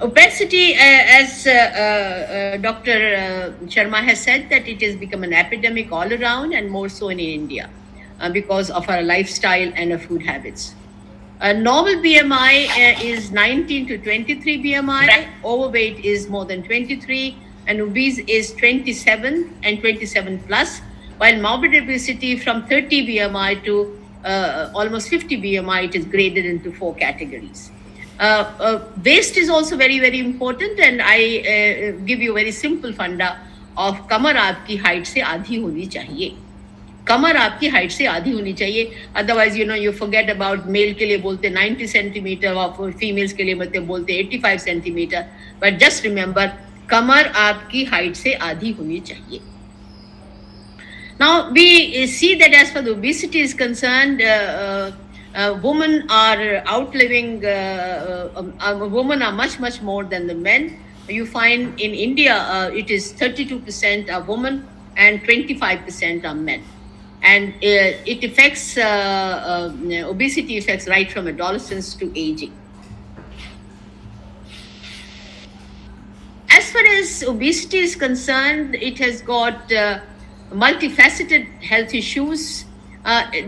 Obesity, as Dr. Sharma has said, that it has become an epidemic all around and more so in India because of our lifestyle and our food habits. Normal BMI is 19 to 23 BMI, overweight is more than 23, and obese is 27 and 27 plus, while morbid obesity from 30 BMI to almost 50 BMI, it is graded into four categories. Waist is also very, very important, and I give you a very simple funda of कमर आपकी height से आधी होनी चाहिए. कमर आपकी height से आधी होनी चाहिए. Otherwise you forget about male के लिए बोलते 90 सेंटीमीटर और फीमेल्स के लिए बोलते 85 सेंटीमीटर. बट जस्ट रिमेंबर, कमर आपकी हाइट से आधी होनी चाहिए. Now we see that as far as obesity is concerned, women are outliving, women are much more than the men. You find in India, it is 32% are women and 25% are men. And it affects, obesity affects right from adolescence to aging. As far as obesity is concerned, it has got multifaceted health issues.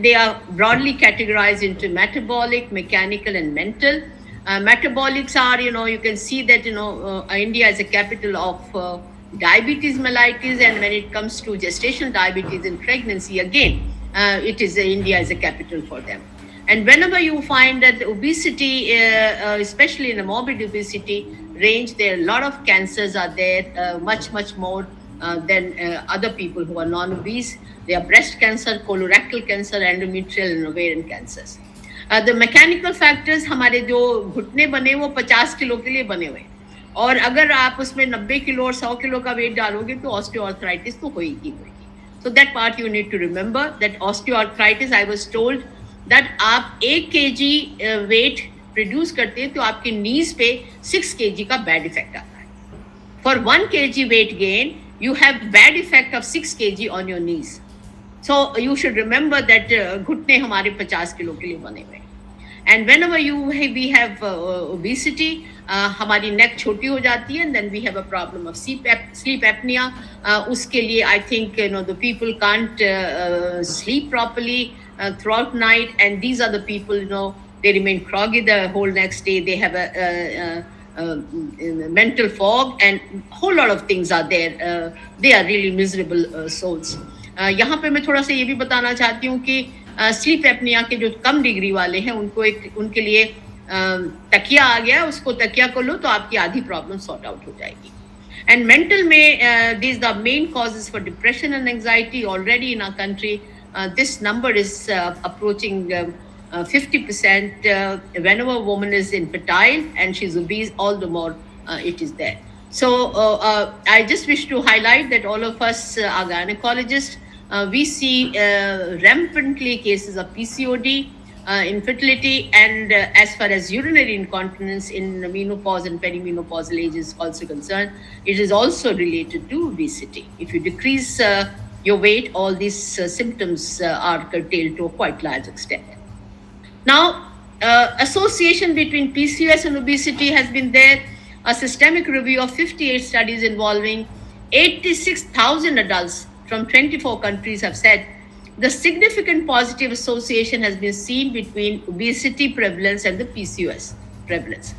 They are broadly categorized into metabolic, mechanical, and mental. Metabolics are, you can see that, India is a capital of diabetes mellitus, and when it comes to gestational diabetes and pregnancy, again, it is India is a capital for them. And whenever you find that obesity, especially in a morbid obesity range, there are a lot of cancers are there, much more than other people who are non-obese. There are breast cancer, colorectal cancer, endometrial and ovarian cancers. The mechanical factors, हमारे जो घुटने बने वो 50 kilo के लिए बने हुए, और अगर आप उसमें 90 किलो और 100 किलो का वेट डालोगे तो ऑस्टियोआर्थराइटिस तो होगी. So that part you need to remember, that osteoarthritis, I was told that आप 1 kg वेट प्रोड्यूस करते हैं तो आपके नीज पे 6 kg का बैड इफेक्ट आता है. For 1 kg weight gain, you have bad effect of 6 kg on your knees. So you should remember that घुटने हमारे 50 किलो के लिए बने हुए. And whenever we have obesity, हमारी neck छोटी हो जाती है, and then we have a problem of sleep apnea. उसके लिए I think the people can't sleep properly throughout night, and these are the people they remain groggy the whole next day. They have a mental fog, and a whole lot of things are there. They are really miserable souls. यहाँ पे मैं थोड़ा सा ये भी बताना चाहती हूँ कि स्लीप एपनिया के जो कम डिग्री वाले हैं उनके लिए तकिया आ गया, उसको तकिया को लो तो आपकी आधी प्रॉब्लम सॉर्ट आउट हो जाएगी. एंड मेंटल में these are the main causes for depression and anxiety already in our country. This number is approaching 50% whenever a woman is infertile and she's obese, all the more it is there. So I just wish to highlight that all of us are gynecologists. We see rampantly cases of PCOD, infertility, and as far as urinary incontinence in menopause and perimenopausal age is also concerned, it is also related to obesity. If you decrease your weight, all these symptoms are curtailed to a quite large extent. Now, association between PCOS and obesity has been there. A systemic review of 58 studies involving 86,000 adults from 24 countries have said the significant positive association has been seen between obesity prevalence and the PCOS prevalence.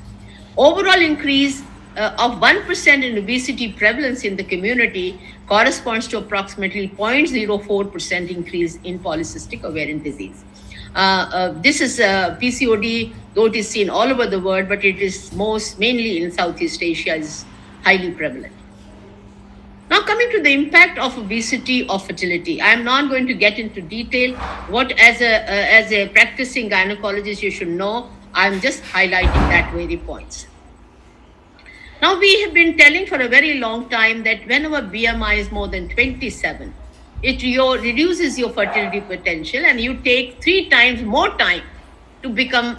Overall increase of 1% in obesity prevalence in the community corresponds to approximately 0.04% increase in polycystic ovarian disease. This is PCOD, though it is seen all over the world, but it is mainly in Southeast Asia, is highly prevalent. Now, coming to the impact of obesity or fertility, I am not going to get into detail what as a practicing gynecologist you should know. I am just highlighting that very points. Now, we have been telling for a very long time that whenever BMI is more than 27, it reduces your fertility potential, and you take 3 times more time to become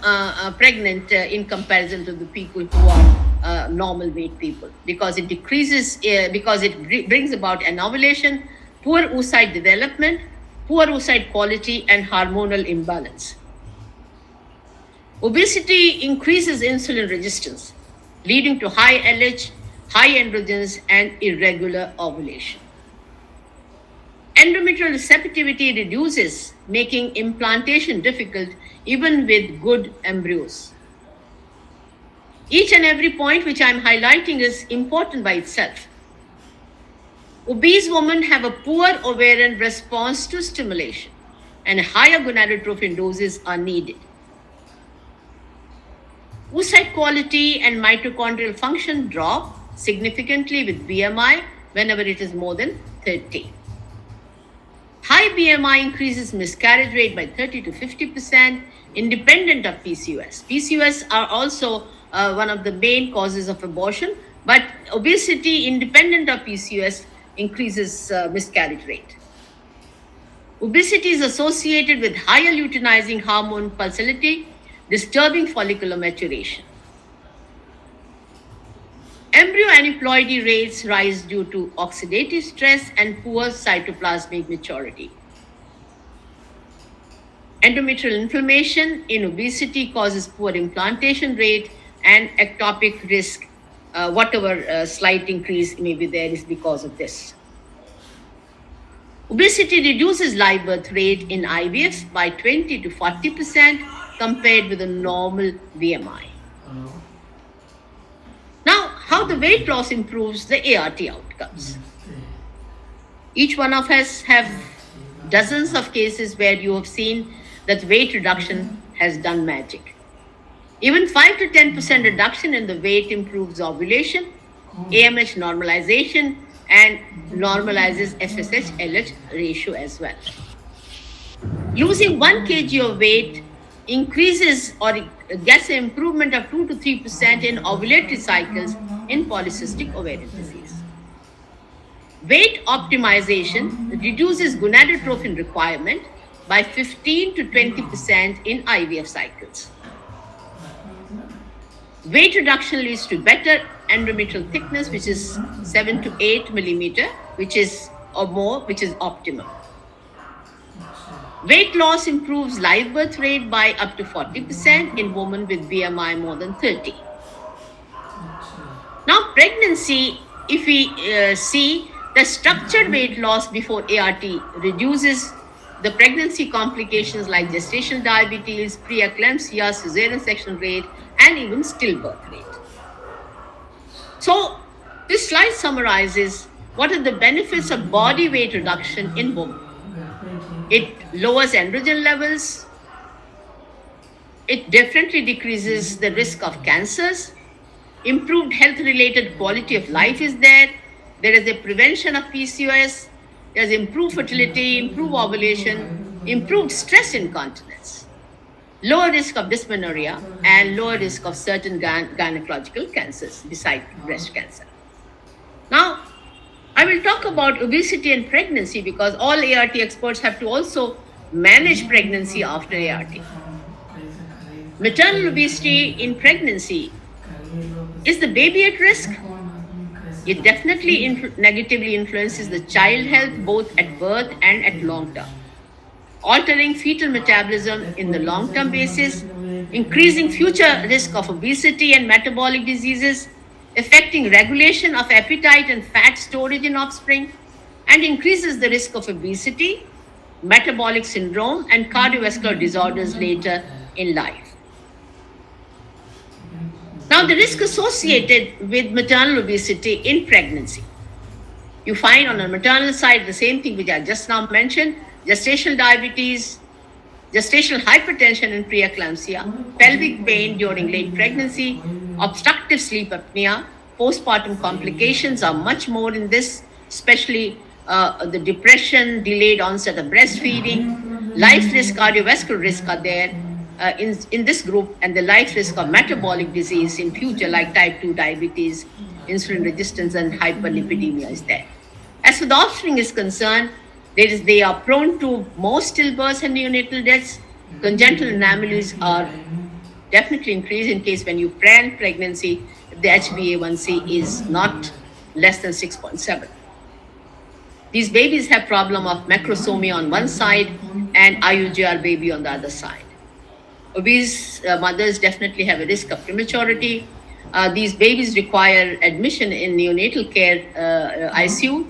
pregnant in comparison to the people who are normal weight people, because it decreases, because it brings about anovulation, poor oocyte development, poor oocyte quality, and hormonal imbalance. Obesity increases insulin resistance, leading to high LH, high androgens, and irregular ovulation. Endometrial receptivity reduces, making implantation difficult even with good embryos. Each and every point which I'm highlighting is important by itself. Obese women have a poor ovarian response to stimulation, and higher gonadotrophin doses are needed. Oocyte quality and mitochondrial function drop significantly with BMI whenever it is more than 30. High BMI increases miscarriage rate by 30 to 50%, independent of PCOS. PCOS are also one of the main causes of abortion, but obesity, independent of PCOS, increases miscarriage rate. Obesity is associated with higher luteinizing hormone pulsatility, disturbing follicular maturation. Embryo aneuploidy rates rise due to oxidative stress and poor cytoplasmic maturity. Endometrial inflammation in obesity causes poor implantation rate and ectopic risk. Whatever slight increase may be there is because of this. Obesity reduces live birth rate in IVF by 20 to 40% compared with a normal BMI. Now, how the weight loss improves the ART outcomes. Each one of us have dozens of cases where you have seen that weight reduction has done magic. Even 5 to 10% reduction in the weight improves ovulation, AMH normalization, and normalizes FSH-LH ratio as well. Losing 1 kg of weight increases or gets an improvement of 2 to 3% in ovulatory cycles in polycystic ovarian disease. Weight optimization reduces gonadotrophin requirement by 15 to 20% in IVF cycles. Weight reduction leads to better endometrial thickness, which is 7 to 8 millimeter, which is or more, which is optimal. Weight loss improves live birth rate by up to 40% in women with BMI more than 30. Now, pregnancy, if we see the structured weight loss before ART reduces the pregnancy complications like gestational diabetes, preeclampsia, cesarean section rate, and even stillbirth rate. So, this slide summarizes what are the benefits of body weight reduction in women. It lowers androgen levels. It definitely decreases the risk of cancers. Improved health-related quality of life is there. There is a prevention of PCOS. There's improved fertility, improved ovulation, improved stress incontinence, lower risk of dysmenorrhea, and lower risk of certain gynecological cancers besides breast cancer. Now, I will talk about obesity and pregnancy because all ART experts have to also manage pregnancy after ART. Maternal obesity in pregnancy, is the baby at risk? It definitely negatively influences the child health both at birth and at long term, altering fetal metabolism in the long term basis, increasing future risk of obesity and metabolic diseases, affecting regulation of appetite and fat storage in offspring, and increases the risk of obesity, metabolic syndrome, and cardiovascular disorders later in life. Now, the risk associated with maternal obesity in pregnancy. You find on the maternal side the same thing which I just now mentioned, gestational diabetes, gestational hypertension and preeclampsia, pelvic pain during late pregnancy, obstructive sleep apnea, postpartum complications are much more in this, especially the depression, delayed onset of breastfeeding, life risk, cardiovascular risk are there in this group, and the life risk of metabolic disease in future like type 2 diabetes, insulin resistance, and hyperlipidemia is there. As for the offspring is concerned, they are prone to more stillbirths and neonatal deaths. Congenital anomalies are definitely increased in case when you plan pregnancy, if the HbA1c is not less than 6.7. These babies have problem of macrosomia on one side and IUGR baby on the other side. Obese mothers definitely have a risk of prematurity. These babies require admission in neonatal care ICU.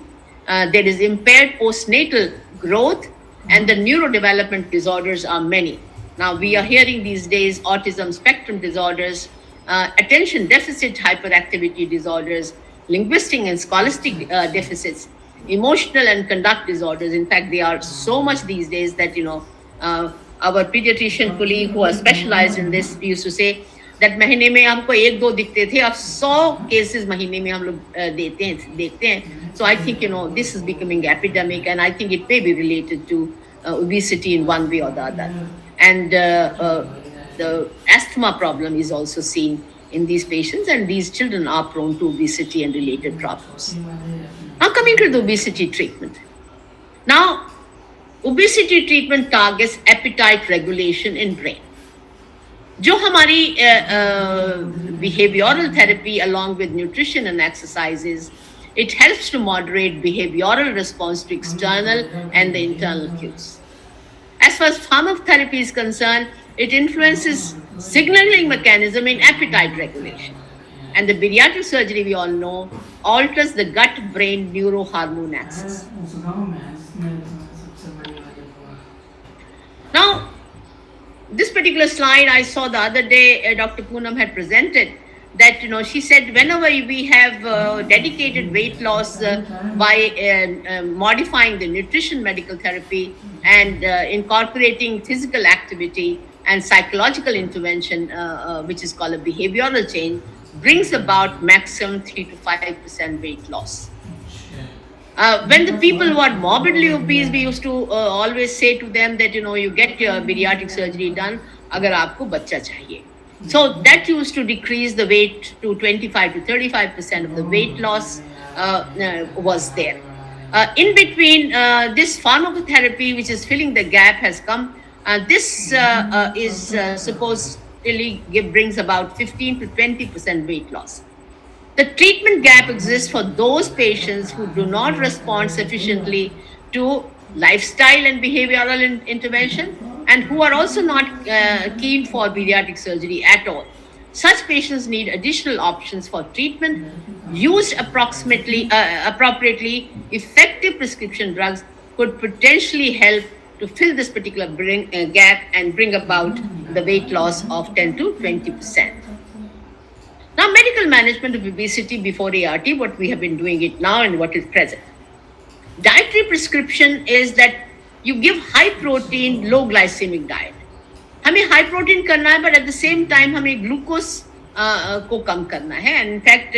There is impaired postnatal growth, and the neurodevelopment disorders are many. Now, we are hearing these days autism spectrum disorders, attention deficit hyperactivity disorders, linguistic and scholastic deficits, emotional and conduct disorders. In fact, they are so much these days that, our pediatrician colleague who are specialized in this used to say that महीने में हमको एक दो दिखते थे, अब 100 cases महीने में हम लोग देखते हैं. So I think, this is becoming epidemic, and I think it may be related to obesity in one way or the other. And the asthma problem is also seen in these patients, and these children are prone to obesity and related problems. Now, coming to the obesity treatment. Now, obesity treatment targets appetite regulation in brain. जो हमारी behavioral therapy along with nutrition and exercises, it helps to moderate behavioral response to external and the internal cues. As far as pharmacotherapy is concerned, it influences signaling mechanism in appetite regulation. And the bariatric surgery, we all know, alters the gut-brain neurohormone axis. Now, this particular slide I saw the other day, Dr. Poonam had presented that, she said whenever we have dedicated weight loss by modifying the nutrition medical therapy and incorporating physical activity and psychological intervention, which is called a behavioral change, brings about maximum 3 to 5% weight loss. When the people who are morbidly obese, we used to always say to them that, you get your bariatric surgery done, agar aapko bachcha chahiye. So that used to decrease the weight to 25 to 35% of the weight loss was there. In between, this pharmacotherapy, which is filling the gap, has come. This is supposedly brings about 15 to 20% weight loss. The treatment gap exists for those patients who do not respond sufficiently to lifestyle and behavioral intervention, and who are also not keen for bariatric surgery at all. Such patients need additional options for treatment. Used appropriately, effective prescription drugs could potentially help to fill this particular gap and bring about the weight loss of 10 to 20%. Now, medical management of obesity before ART, what we have been doing it now and what is present. Dietary prescription is that you give high protein, low glycemic diet. हमें high protein करना है, but at the same time हमें glucose को कम करना है. And in fact,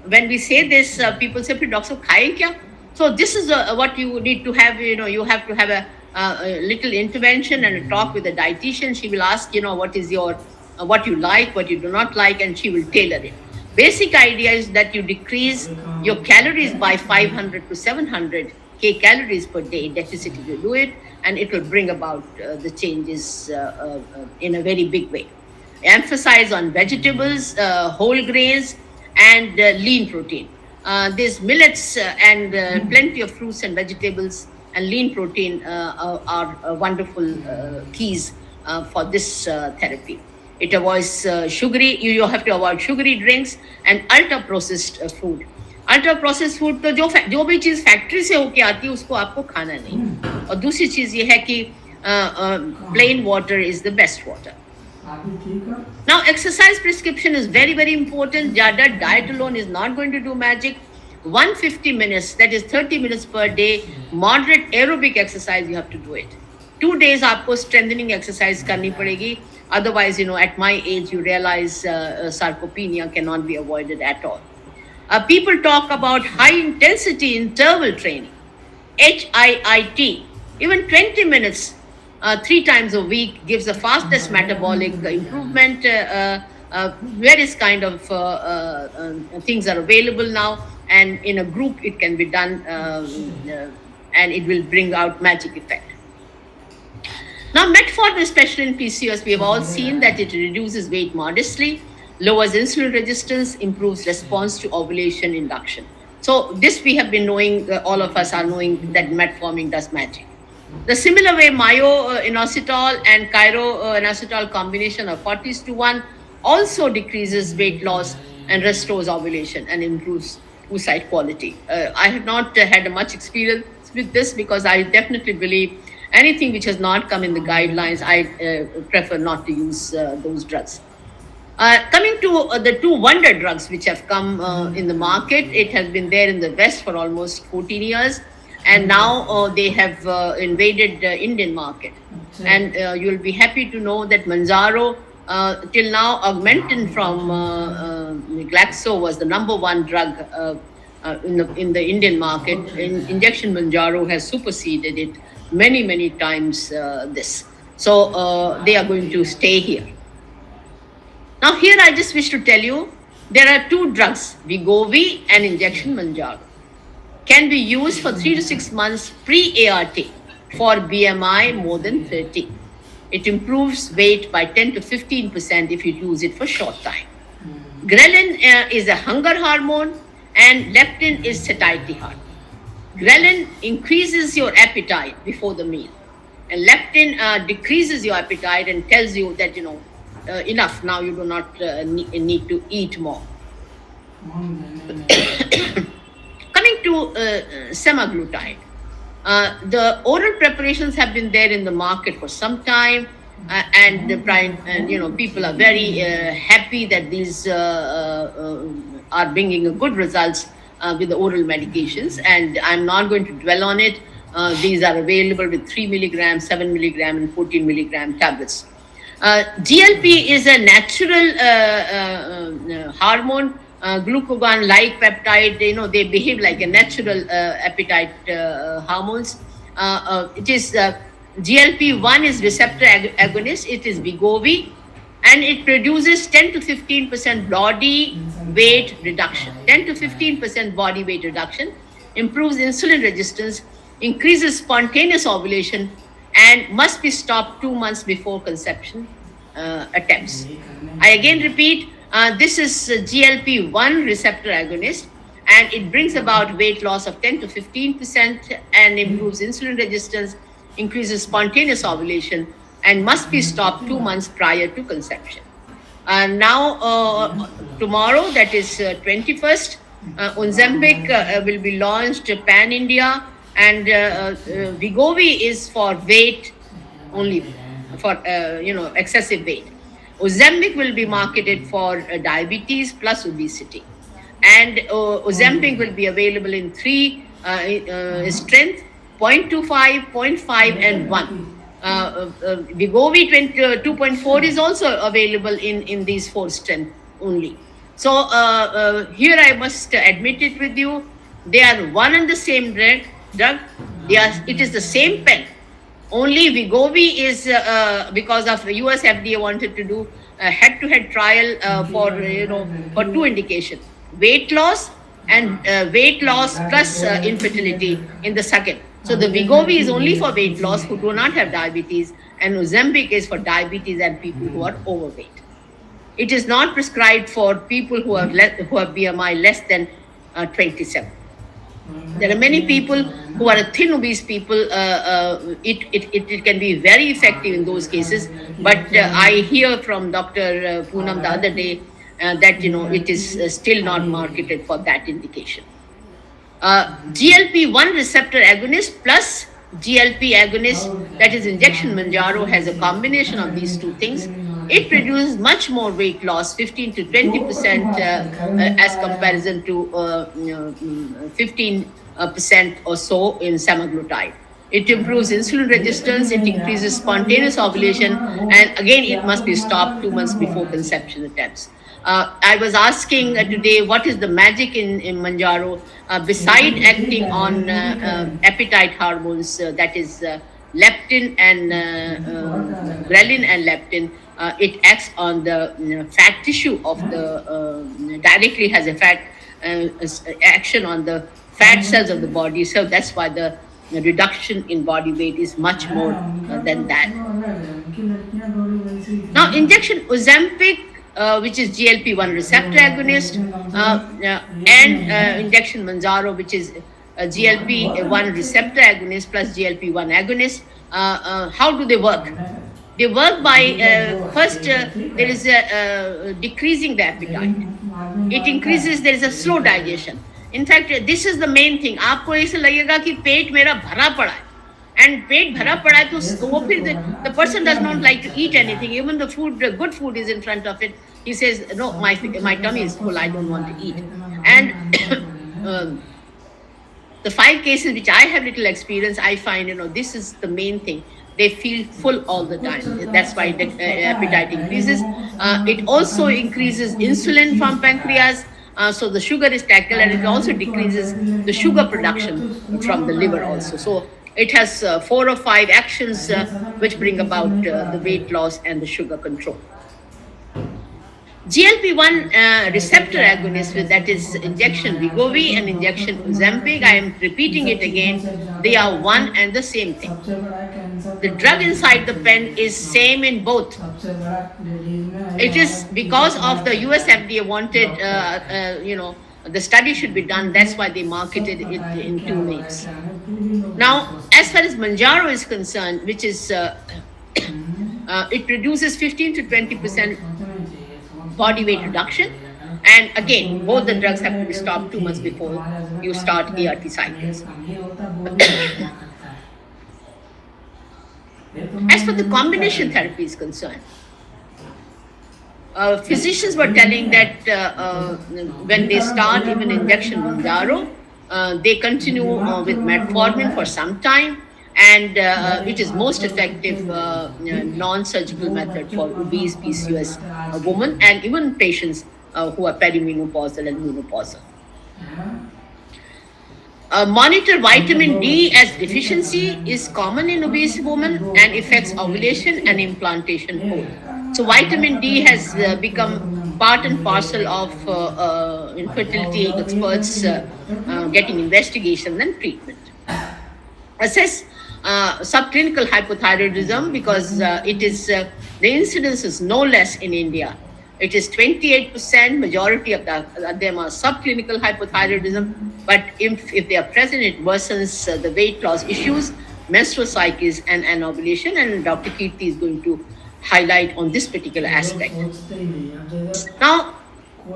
when we say this, people say, "Doctor, खाएं क्या?" So this is what you need to have. You have to have a little intervention and a talk with the dietitian. She will ask, what is your what you like, what you do not like, and she will tailor it. Basic idea is that you decrease your calories by 500 to 700 calories per day deficit if you do it, and it will bring about the changes in a very big way. Emphasize on vegetables, whole grains, and lean protein. These millets and plenty of fruits and vegetables and lean protein are wonderful keys for this therapy. It avoids sugary. You have to avoid sugary drinks and ultra processed food. Ultra process food तो जो भी चीज factory से होके आती है उसको आपको खाना नहीं. और दूसरी चीज ये है कि plain water is the best water. Now, exercise prescription is very, very important. Diet alone is not going to do magic. 150 minutes, that is 30 minutes per day, moderate aerobic exercise, you have to do it. 2 days आपको strengthening exercise करनी पड़ेगी. Otherwise, at my age, you realize sarcopenia cannot be avoided at all. People talk about high intensity interval training, HIIT. Even 20 minutes, 3 times a week gives the fastest metabolic improvement. Various kind of things are available now, and in a group it can be done, and it will bring out magic effect. Now, metformin, especially in PCOS, we have all seen that it reduces weight modestly, lowers insulin resistance, improves response to ovulation induction. So this we have been knowing, all of us are knowing that metformin does magic. The similar way, myo-inositol and chiro-inositol combination of 40:1 also decreases weight loss and restores ovulation and improves oocyte quality. I have not had much experience with this because I definitely believe anything which has not come in the guidelines, I prefer not to use those drugs. Coming to the two wonder drugs which have come in the market, it has been there in the West for almost 14 years, and now they have invaded the Indian market. And you'll be happy to know that Manjaro, till now, Augmentin from Glaxo was the number one drug in the Indian market. Injection Manjaro has superseded it many times this. So they are going to stay here. Now here I just wish to tell you, there are two drugs, Wegovy and injection Manjaro. Can be used for 3 to 6 months pre-ART for BMI more than 30. It improves weight by 10 to 15% if you use it for short time. Ghrelin is a hunger hormone and leptin is satiety hormone. Ghrelin increases your appetite before the meal, and leptin decreases your appetite and tells you that, enough, now you do not need to eat more. Coming to semaglutide, the oral preparations have been there in the market for some time, and people are very happy that these are bringing good results with the oral medications, and I'm not going to dwell on it. These are available with 3 milligram, 7 milligram, and 14 milligram tablets. GLP is a natural hormone, glucagon-like peptide. They behave like a natural appetite hormones. It is GLP-1 is receptor agonist. It is Wegovy, and it produces 10 to 15% body weight reduction. 10 to 15% body weight reduction, improves insulin resistance, increases spontaneous ovulation, and must be stopped 2 months before conception attempts. I again repeat, this is GLP-1 receptor agonist, and it brings about weight loss of 10 to 15% and improves insulin resistance, increases spontaneous ovulation, and must be stopped 2 months prior to conception. Now, tomorrow, that is 21st, Ozempic will be launched pan-India, and Wegovy is for weight only, for excessive weight. Ozempic will be marketed for diabetes plus obesity, and Ozempic will be available in 3 strength: 0.25, 0.5, and 1. Wegovy 2.4 is also available in these 4 strengths only. So here I must admit it with you, they are one and the same drug. It is the same pen. Only Wegovy is because of US FDA wanted to do a head-to-head trial for 2 indications: weight loss and weight loss plus infertility in the second. So the Wegovy is only for weight loss who do not have diabetes, and Ozempic is for diabetes and people who are overweight. It is not prescribed for people who have BMI less than 27. There are many people who are thin obese people. It can be very effective in those cases. But I hear from Dr. Poonam the other day that it is still not marketed for that indication. GLP-1 receptor agonist plus GLP agonist, that is injection Manjaro, has a combination of these two things. It produces much more weight loss, 15 to 20% as comparison to 15% or so in semaglutide. It improves insulin resistance, it increases spontaneous ovulation, and again, it must be stopped 2 months before conception attempts. I was asking today, what is the magic in Manjaro? Beside acting on appetite hormones, that is leptin and ghrelin and leptin, it acts on the fat tissue of the, directly has action on the fat cells of the body. So that's why the reduction in body weight is much more than that. Now, injection Ozempic, which is GLP-1 receptor agonist, and injection Manjaro, which is GLP-1 receptor agonist plus GLP-1 agonist. How do they work? They work by first there is a decreasing the appetite. It increases, there is a slow digestion. In fact, this is the main thing. आपको ऐसे लगेगा कि पेट मेरा भरा पड़ा है, and पेट भरा पड़ा है तो वो फिर the person does not like to eat anything. Even the food, the good food is in front of it. He says, no, my tummy is full. I don't want to eat. And the 5 cases which I have little experience, I find this is the main thing. They feel full all the time. That's why the appetite increases. It also increases insulin from pancreas. So the sugar is tackled, and it also decreases the sugar production from the liver also. So it has 4 or 5 actions which bring about the weight loss and the sugar control. GLP-1 receptor agonist, that is injection Wegovy and injection Ozempic, I am repeating it again, they are one and the same thing. The drug inside the pen is same in both. It is because of the US FDA wanted, the study should be done. That's why they marketed it in 2 names. Now, as far as Mounjaro is concerned, which is, it reduces 15 to 20% body weight reduction. And again, both the drugs have to be stopped 2 months before you start ART cycles. As for the combination therapy is concerned, physicians were telling that when they start even injection Mounjaro, they continue with metformin for some time, and it is most effective non-surgical method for obese PCOS women and even patients who are perimenopausal and menopausal. Monitor vitamin D as deficiency is common in obese women and affects ovulation and implantation both. So vitamin D has become part and parcel of infertility experts getting investigation and treatment. Assess subclinical hypothyroidism, because it is the incidence is no less in India. It is 28%. Majority of them are subclinical hypothyroidism, but if they are present, it worsens the weight loss issues, menstrual cycles, and anovulation. And Dr. Kirti is going to highlight on this particular aspect. Now,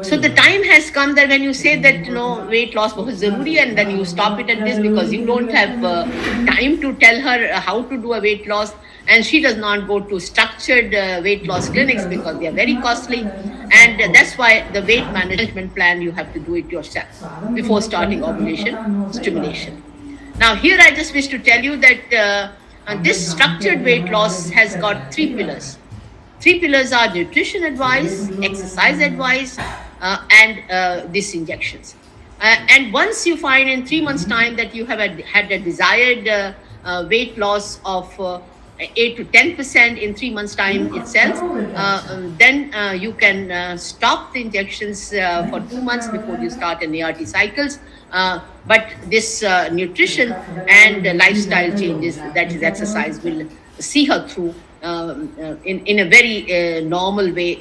so the time has come that when you say that weight loss is zaruri, and then you stop it at this because you don't have time to tell her how to do a weight loss, and she does not go to structured weight loss clinics because they are very costly, and that's why the weight management plan, you have to do it yourself before starting ovulation stimulation. Now here I just wish to tell you that this structured weight loss has got 3 pillars. 3 pillars are nutrition advice, exercise advice, and these injections. And once you find in 3 months' time that you have had a desired weight loss of 8 to 10% in 3 months' time itself, then you can stop the injections for 2 months before you start an ART cycles. But this nutrition and lifestyle changes, that is exercise, will see her through in a very normal way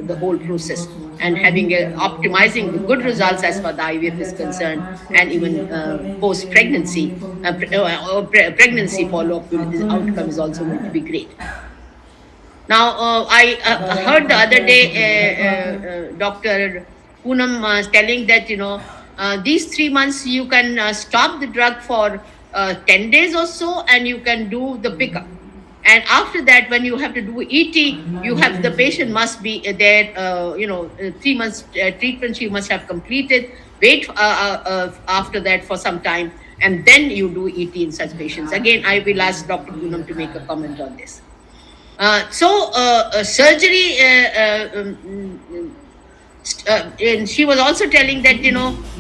the whole process, and having optimizing the good results as far as the IVF is concerned, and even post pregnancy pregnancy follow-up, the outcome is also going to be great. Now I heard the other day Dr. Poonam telling that these 3 months you can stop the drug for 10 days or so, and you can do the pickup. And after that, when you have to do ET, the patient must be there, 3 months treatment she must have completed, wait after that for some time, and then you do ET in such patients. Again, I will ask Dr. Poonam to make a comment on this. Surgery, and she was also telling that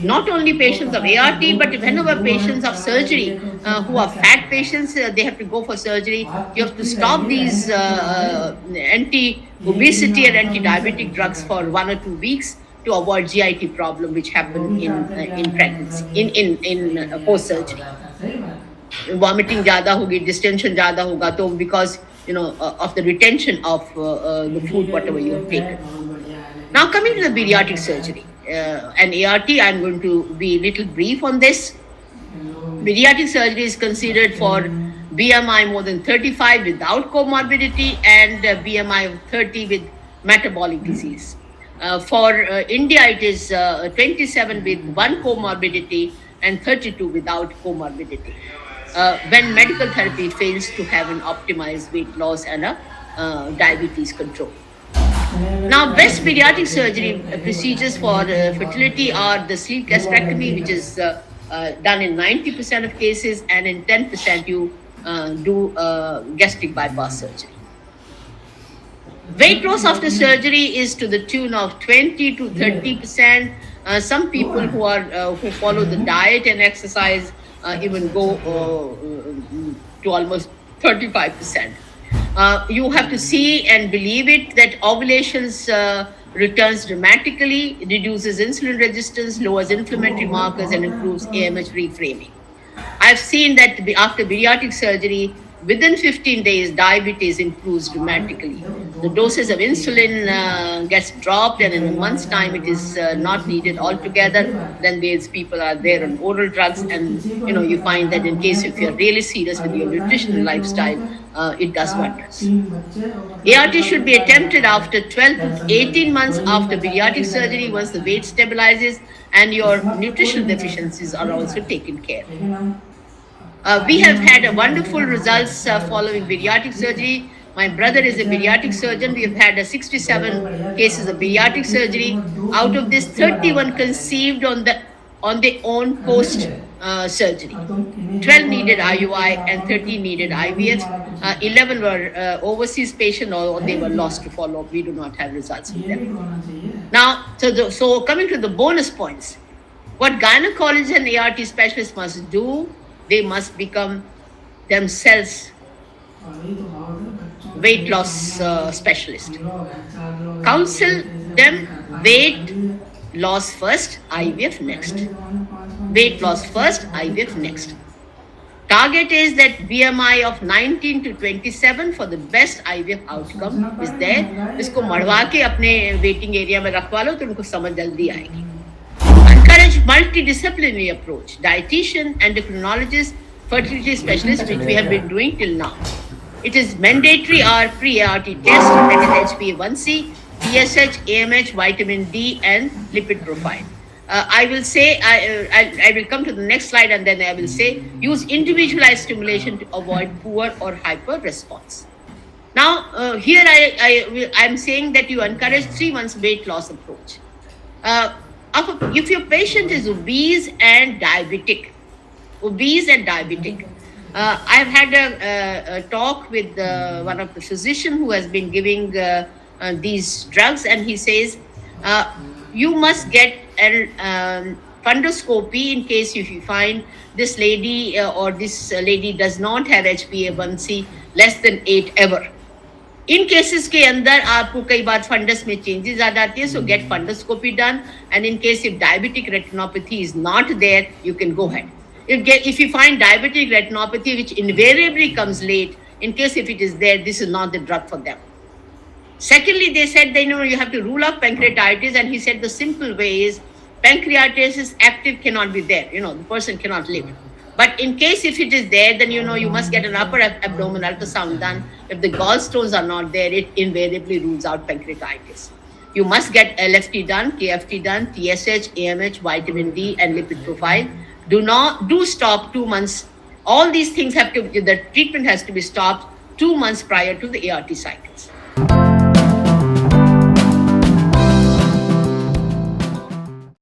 not only patients of ART, but whenever patients of surgery who are fat patients, they have to go for surgery. You have to stop these anti-obesity and anti-diabetic drugs for 1 or 2 weeks to avoid GIT problem which happen in pregnancy, in post surgery. Vomiting ज़्यादा होगी, distension ज़्यादा होगा, तो because of the retention of the food whatever you have taken. Now coming to the bariatric surgery and ART, I'm going to be a little brief on this. Bariatric surgery is considered for BMI more than 35 without comorbidity, and BMI of 30 with metabolic disease. For India, it is 27 with one comorbidity and 32 without comorbidity. When medical therapy fails to have an optimized weight loss and a diabetes control. Now, best pediatric surgery procedures for fertility are the sleeve gastrectomy, which is done in 90% of cases, and in 10% you do gastric bypass surgery. Weight loss after surgery is to the tune of 20 to 30%. Some people who follow the diet and exercise even go to almost 35%. You have to see and believe it that ovulations returns dramatically, reduces insulin resistance, lowers inflammatory markers, and improves AMH reframing. I've seen that after bariatric surgery, within 15 days, diabetes improves dramatically. The doses of insulin gets dropped, and in a month's time, it is not needed altogether. Then these people are there on oral drugs, and you find that in case if you're really serious with your nutritional lifestyle, it does wonders. ART should be attempted after 12 to 18 months after bariatric surgery, once the weight stabilizes and your nutritional deficiencies are also taken care of. We have had wonderful results following bariatric surgery. My brother is a bariatric surgeon. We have had 67 cases of bariatric surgery. Out of this, 31 conceived on their own post surgery. 12 needed IUI and 13 needed IVF. 11 were overseas patients, or they were lost to follow-up. We do not have results with them. Now, so coming to the bonus points, what gynecologists and ART specialists must do, they must become themselves weight loss specialists. Counsel them weight loss first, IVF next. Weight loss first, IVF next. Target is that BMI of 19 to 27 for the best IVF outcome is there. इसको मड़वा के अपने waiting area में रखवा लो तो उनको समझ जल्दी आएगी. Encourage multidisciplinary approach. Dietitian, endocrinologist, fertility specialist, which we have been doing till now. It is mandatory our pre-ART test, that is HbA1c, TSH, AMH, vitamin D, and lipid profile. I will say, I will come to the next slide, and then I will say, use individualized stimulation to avoid poor or hyper response. Now, here I'm saying that you encourage 3 months weight loss approach. If your patient is obese and diabetic, I've had a talk with one of the physicians who has been giving these drugs, and he says, you must get a fundoscopy in case if you find this lady or this lady does not have HbA1c less than 8 ever. In cases के अंदर आपको कई बार funds में changes आ जाती है, so get fundoscopy done, and in case if diabetic retinopathy is not there, you can go ahead. If you find diabetic retinopathy which invariably comes late, in case if it is there, this is not the drug for them. Secondly, they said that you have to rule out pancreatitis, and he said the simple way is pancreatitis is active, cannot be there. The person cannot live. But in case if it is there, then you must get an upper abdomen ultrasound done. If the gallstones are not there, it invariably rules out pancreatitis. You must get LFT done, KFT done, TSH, AMH, vitamin D, and lipid profile. Do stop 2 months. All these things the treatment has to be stopped 2 months prior to the ART cycles.